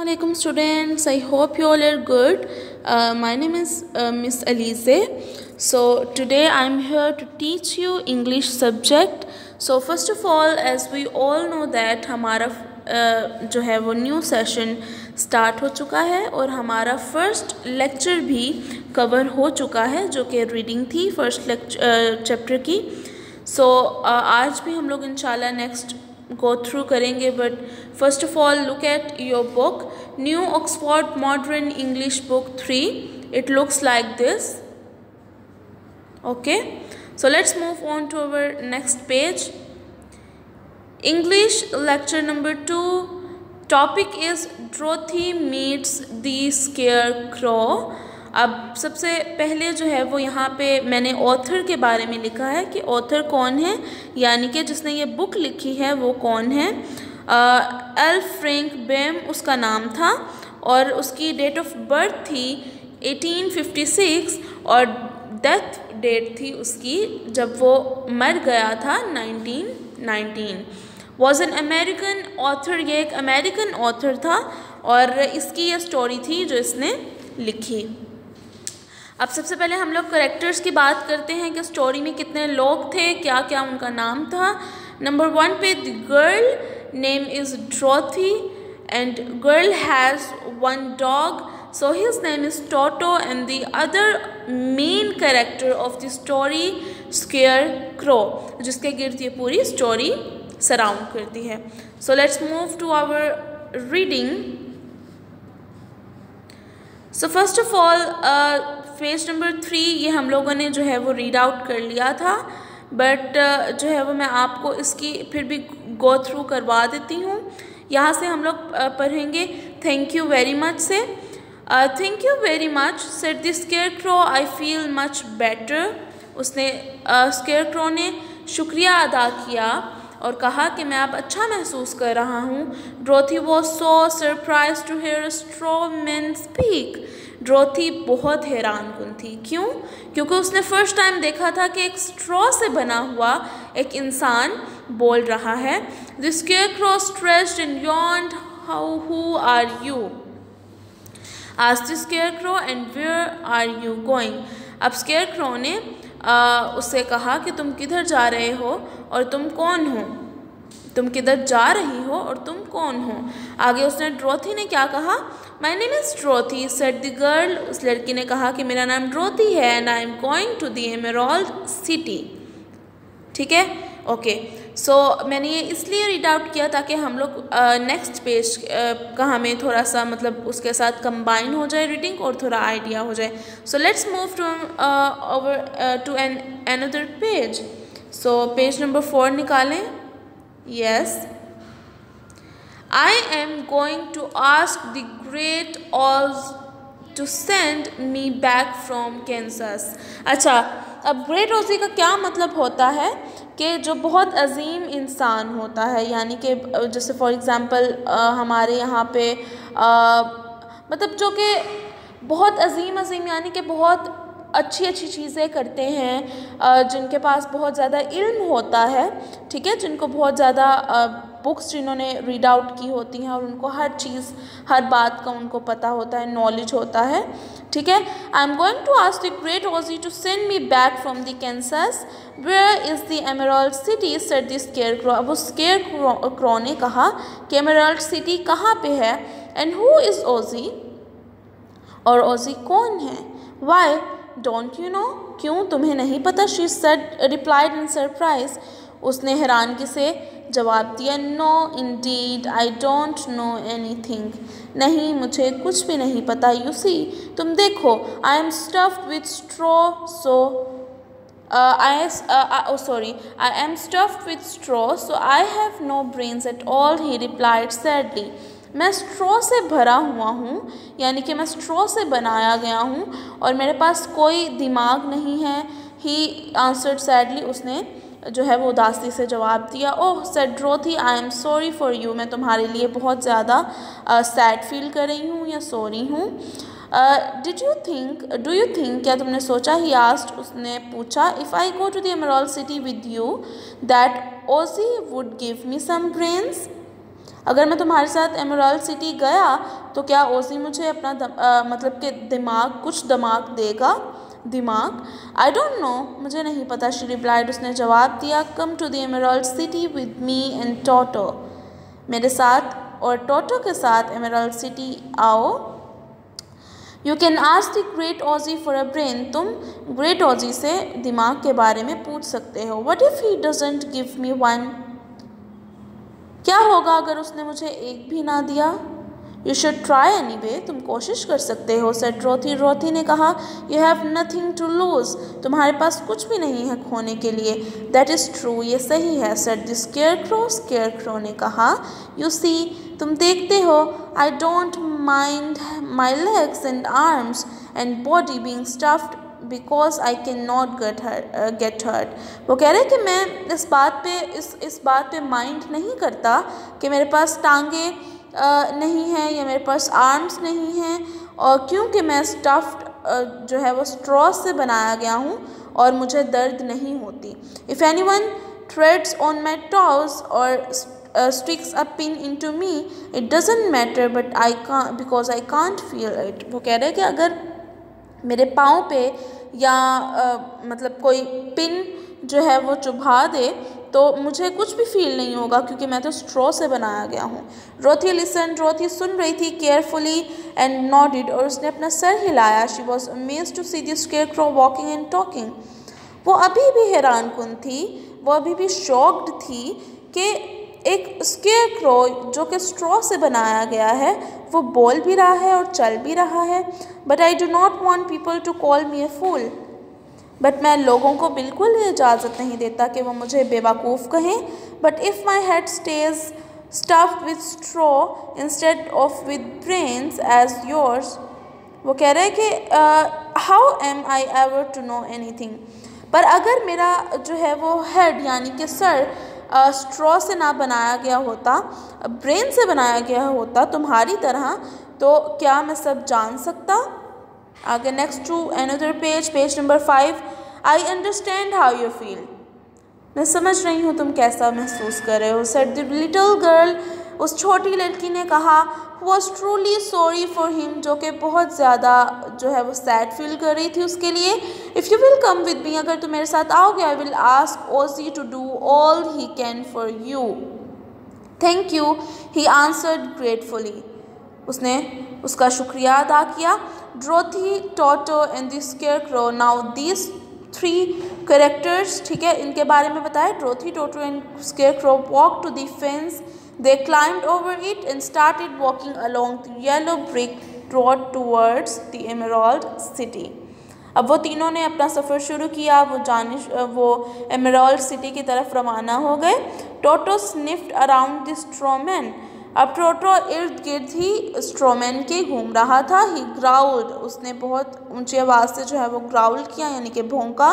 Assalamualaikum students, I hope you all are good. My name is Miss Alize. So today I am here to teach you English subject. So first of all, as we all know that हमारा जो है वो new session start हो चुका है और हमारा first lecture भी कवर हो चुका है जो कि रीडिंग थी फर्स्ट चैप्टर की. सो आज भी हम लोग इंशाल्लाह नेक्स्ट go through करेंगे. But first of all look at your book, new Oxford modern English book 3. It looks like this. Okay, so let's move on to our next page. English lecture number 2. Topic is Dorothy meets the Scarecrow. अब सबसे पहले जो है वो यहाँ पे मैंने author के बारे में लिखा है कि ऑथर कौन है, यानी कि जिसने ये बुक लिखी है वो कौन है. एल फ्रैंक बेम उसका नाम था और उसकी डेट ऑफ बर्थ थी 1856 और डेथ डेट थी उसकी जब वो मर गया था 1919. वॉज एन अमेरिकन ऑथर, ये एक अमेरिकन ऑथर था और इसकी ये स्टोरी थी जो इसने लिखी. अब सबसे पहले हम लोग करेक्टर्स की बात करते हैं कि स्टोरी में कितने लोग थे, क्या क्या उनका नाम था. नंबर 1 पे the girl name is Dorothy and girl has one dog, so his name is Toto and the other main character of the story scarecrow, जिसके गिर्द ये पूरी स्टोरी सराउंड करती है. So let's move to our reading. So first of all page number 3 ये हम लोगों ने जो है वो रीड आउट कर लिया था, बट जो है वो मैं आपको इसकी फिर भी गो थ्रू करवा देती हूँ. यहाँ से हम लोग पढ़ेंगे थैंक यू वेरी मच से. Thank you very much said the scarecrow, I feel much better. उसने स्केयरक्रो ने शुक्रिया अदा किया और कहा कि मैं अब अच्छा महसूस कर रहा हूँ. Dorothy was so surprise to hear a straw man speak. Dorothy बहुत हैरान कुन थी. क्यों? क्योंकि उसने फर्स्ट टाइम देखा था कि एक स्ट्रॉ से बना हुआ एक इंसान बोल रहा है. The scarecrow stretched and yawned. Who are you? asked the scarecrow, and where are you going? अब स्केयरक्रो ने उससे कहा कि तुम किधर जा रहे हो और तुम कौन हो, तुम किधर जा रही हो और तुम कौन हो. आगे उसने ड्रोथी ने क्या कहा, my name is Dorothy said the girl. उस लड़की ने कहा कि मेरा नाम ड्रोथी है and I am going to the Emerald City. ठीक है, ओके. सो मैंने ये इसलिए रीड आउट किया ताकि हम लोग नेक्स्ट पेज का हमें थोड़ा सा मतलब उसके साथ कंबाइन हो जाए रीडिंग और थोड़ा आइडिया हो जाए. So let's move to over to another page. So page number 4 निकालें. Yes, I am going to ask the Great Oz to send me back from Kansas. अच्छा, अब ग्रेट ओजी का क्या मतलब होता है कि जो बहुत अजीम इंसान होता है, यानी कि जैसे फॉर एग्ज़ाम्पल हमारे यहाँ पे मतलब जो कि बहुत अजीम यानी कि बहुत अच्छी चीज़ें करते हैं, जिनके पास बहुत ज़्यादा इल्म होता है. ठीक है, जिनको बहुत ज़्यादा बुक्स जिन्होंने रीड आउट की होती हैं और उनको हर चीज़ हर बात का उनको पता होता है, नॉलेज होता है. ठीक है, I am going to ask the great Oz to send me back from the Kansas. Where is the Emerald City said the scarecrow. अब उस स्केयरक्रो ने कहा कि एमराल्ड सिटी कहाँ पे है. एंड हु इज़ ओजी, और ओजी कौन है. वाई डोंट यू नो, क्यों तुम्हें नहीं पता. She said replied in surprise. उसने हैरानगी से जवाब दिया. No indeed I don't know anything. नहीं, मुझे कुछ भी नहीं पता. यू सी, तुम देखो. I am stuffed with straw so I am stuffed with straw so I have no brains at all. He replied sadly. मैं स्ट्रॉ से भरा हुआ हूँ, यानी कि मैं स्ट्रॉ से बनाया गया हूँ और मेरे पास कोई दिमाग नहीं है. He answered sadly. उसने जो है वो उदासी से जवाब दिया. Oh said Dorothy, I am sorry for you. मैं तुम्हारे लिए बहुत ज़्यादा सैड फील कर रही हूँ या सॉरी हूँ. डू यू थिंक, क्या तुमने सोचा. ही आस्क्ड, उसने पूछा. If I go to the Emerald City with you that Oz would give me some brains. अगर मैं तुम्हारे साथ एमराल्ड सिटी गया तो क्या ओजी मुझे अपना मतलब कि दिमाग देगा? दिमाग? आई डोंट नो, मुझे नहीं पता, शी रिप्लाइड, उसने जवाब दिया। Come to the Emerald City with me and Toto, मेरे साथ और टोटो के साथ एमराल्ड सिटी आओ। You can ask the great Oz for a brain, तुम ग्रेट ओजी से दिमाग के बारे में पूछ सकते हो। What if he doesn't give me one, क्या होगा अगर उसने मुझे एक भी ना दिया? यू शुड ट्राई एनीवे, तुम कोशिश कर सकते हो, सेड रोथी। रोथी ने कहा, you have nothing to lose, तुम्हारे पास कुछ भी नहीं है खोने के लिए। दैट इज़ ट्रू, ये सही है, सेड द स्केयरक्रो। स्केयरक्रो ने कहा, यू सी, तुम देखते हो, I don't mind my legs and arms and body being stuffed because I can not get hurt. वो कह रहे कि मैं इस बात पे माइंड नहीं करता कि मेरे पास टांगे नहीं हैं या मेरे पास आर्म्स नहीं हैं, और क्योंकि मैं स्टफ्ड जो है वो स्ट्रॉ से बनाया गया हूँ और मुझे दर्द नहीं होती। If anyone treads on my toes और sticks a pin into me, it doesn't matter, but because I can't feel it। वो कह रहे हैं कि अगर मेरे पाँव पे या मतलब कोई पिन जो है वो चुभा दे तो मुझे कुछ भी फील नहीं होगा, क्योंकि मैं तो स्ट्रॉ से बनाया गया हूँ। रोथी लिसन, रोथी सुन रही थी केयरफुली एंड नॉडेड, और उसने अपना सर हिलाया। She was amazed to see the scarecrow walking and talking. वो अभी भी हैरान कुन थी, वो अभी भी शॉक्ड थी कि एक स्केयरक्रो जो कि स्ट्रॉ से बनाया गया है वो बोल भी रहा है और चल भी रहा है। But I do not want people to call me a fool, but मैं लोगों को बिल्कुल इजाज़त नहीं देता कि वो मुझे बेवकूफ़ कहें। But if my head stays stuffed with straw instead of with brains as yours, वो कह रहे हैं कि how am I ever to know anything, पर अगर मेरा जो है वो हेड यानी कि सर स्ट्रॉ से ना बनाया गया होता, ब्रेन से बनाया गया होता तुम्हारी तरह, तो क्या मैं सब जान सकता? आगे next to another page number 5। I understand how you feel, मैं समझ रही हूँ तुम कैसा महसूस कर रहे हो, सेड द लिटिल गर्ल, उस छोटी लड़की ने कहा, was truly sorry for him, जो कि बहुत ज़्यादा जो है वो सैड फील कर रही थी उसके लिए। If you will come with me, अगर तुम मेरे साथ आओगे, I will ask Oz to do all he can for you. Thank you, he answered gratefully, उसने उसका शुक्रिया अदा किया। Dorothy, Toto and the scarecrow, now these 3 characters, ठीक है, इनके बारे में बताया। Dorothy, Toto and scarecrow walk to the fence, they climbed over it and started walking along the yellow brick road towards the Emerald City। अब वो तीनों ने अपना सफ़र शुरू किया, वो एमराल्ड सिटी की तरफ रवाना हो गए। टोटो स्निफ्ड अराउंड द स्ट्रॉमैन, अब टोटो इर्द गिर्द ही स्ट्रॉमैन के घूम रहा था। ही ग्राउल्ड, उसने बहुत ऊंची आवाज़ से जो है वो ग्राउल किया यानी कि भौंका।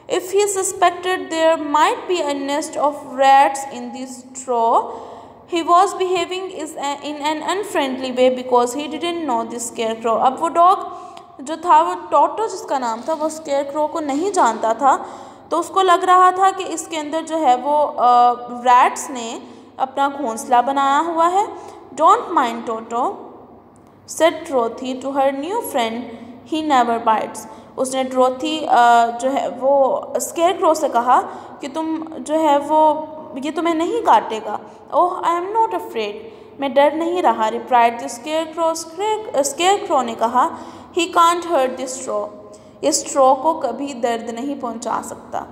If he suspected there might be a nest of rats in the straw, he was behaving in an unfriendly way because he didn't know the scarecrow। अब वो डॉग जो था, वो टोटो जिसका नाम था, वो स्केयरक्रो को नहीं जानता था, तो उसको लग रहा था कि इसके अंदर जो है वो रैट्स ने अपना घोंसला बनाया हुआ है। Don't mind Toto, said Dorothy to her new friend, he never bites. उसने ड्रोथी जो है वो स्केयरक्रो से कहा कि तुम जो है वो ये तुम्हें नहीं काटेगा। ओह, आई एम नॉट अफ्रेड, मैं डर नहीं रहा, रिप्लाइड द स्केयरक्रो। स्केयरक्रो ने कहा, he can't hurt the straw, इस स्ट्रॉ को कभी दर्द नहीं पहुंचा सकता।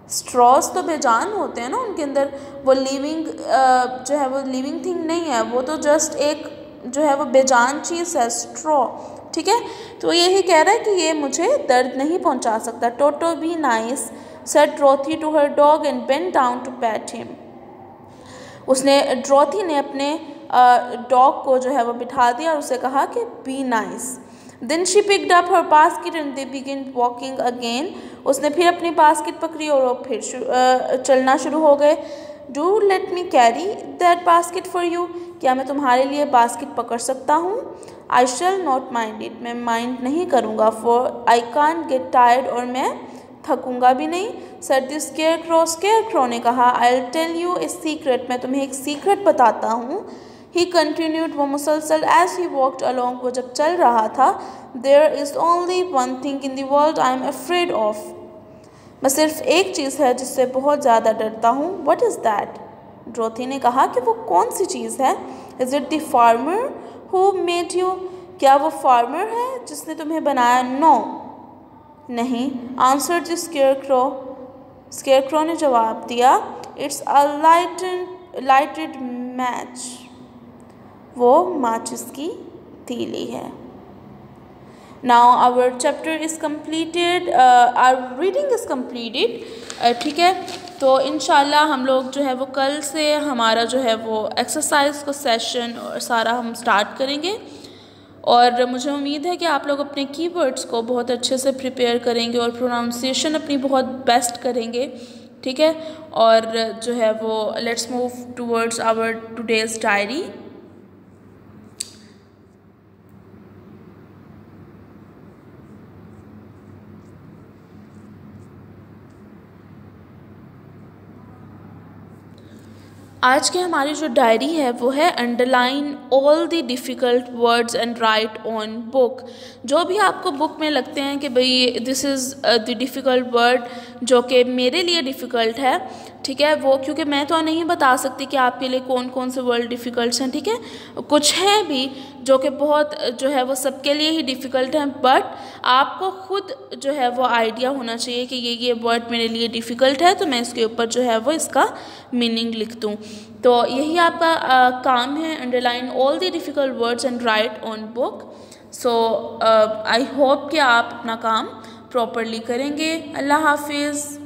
स्ट्रॉस तो बेजान होते हैं ना, उनके अंदर वो लिविंग जो है वो लिविंग थिंग नहीं है, वो तो जस्ट एक जो है वो बेजान चीज़ है स्ट्रॉ, ठीक है। तो यही कह रहा है कि ये मुझे दर्द नहीं पहुंचा सकता। Toto be nice, said Dorothy to her dog and bent down to pat him. उसने ड्रोथी ने अपने डॉग को जो है वो बिठा दिया और उसे कहा कि be nice. Then she picked up her basket and they begin walking again. उसने फिर अपनी बास्केट पकड़ी और वो फिर चलना शुरू हो गए। Do let me carry that basket for you, क्या मैं तुम्हारे लिए बास्केट पकड़ सकता हूँ? आई शैल नॉट माइंड इट, मैं माइंड नहीं करूँगा। For I can't get tired, और मैं थकूंगा भी नहीं। सेड द स्केयरक्रो, स्केयरक्रो ने कहा, I will tell you a secret, मैं तुम्हें एक सीक्रेट बताता हूँ। ही कंटिन्यूड, वो मुसलसल, एज ही वॉकड अलॉन्ग, वो जब चल रहा था, there is only one thing in the world I am afraid of, बस सिर्फ एक चीज़ है जिससे बहुत ज़्यादा डरता हूँ। What is that? ड्रोथी ने कहा कि वो कौन सी चीज़ है? Is it the farmer who made you, क्या वो फार्मर है जिसने तुम्हें बनाया? नो, नहीं। आंसर द स्केयरक्रो, स्केयरक्रो ने जवाब दिया, इट्स अ लाइटेड मैच, वो माचिस की तीली है। Now our chapter is completed, our reading is completed. ठीक है, तो इंशाल्लाह हम लोग जो है वो कल से हमारा जो है वो एक्सरसाइज को सेशन और सारा हम स्टार्ट करेंगे। और मुझे उम्मीद है कि आप लोग अपने कीवर्ड्स को बहुत अच्छे से प्रिपेयर करेंगे और प्रोनाउंसिएशन अपनी बहुत बेस्ट करेंगे। ठीक है, और जो है वो let's move towards our today's diary. आज की हमारी जो डायरी है वो है underline all the difficult words and write on book. जो भी आपको बुक में लगते हैं कि भाई this is the difficult word जो कि मेरे लिए डिफ़िकल्ट है, ठीक है, वो क्योंकि मैं तो नहीं बता सकती कि आपके लिए कौन कौन से वर्ड डिफ़िकल्ट हैं। ठीक है, कुछ हैं भी जो कि बहुत जो है वो सबके लिए ही डिफ़िकल्ट हैं, बट आपको खुद जो है वो आइडिया होना चाहिए कि ये वर्ड मेरे लिए डिफ़िकल्ट है, तो मैं इसके ऊपर जो है वो इसका मीनिंग लिख दूँ। तो यही आपका काम है, underline all the difficult words and write on book. So I hope कि आप अपना काम प्रॉपरली करेंगे। अल्लाह हाफिज़।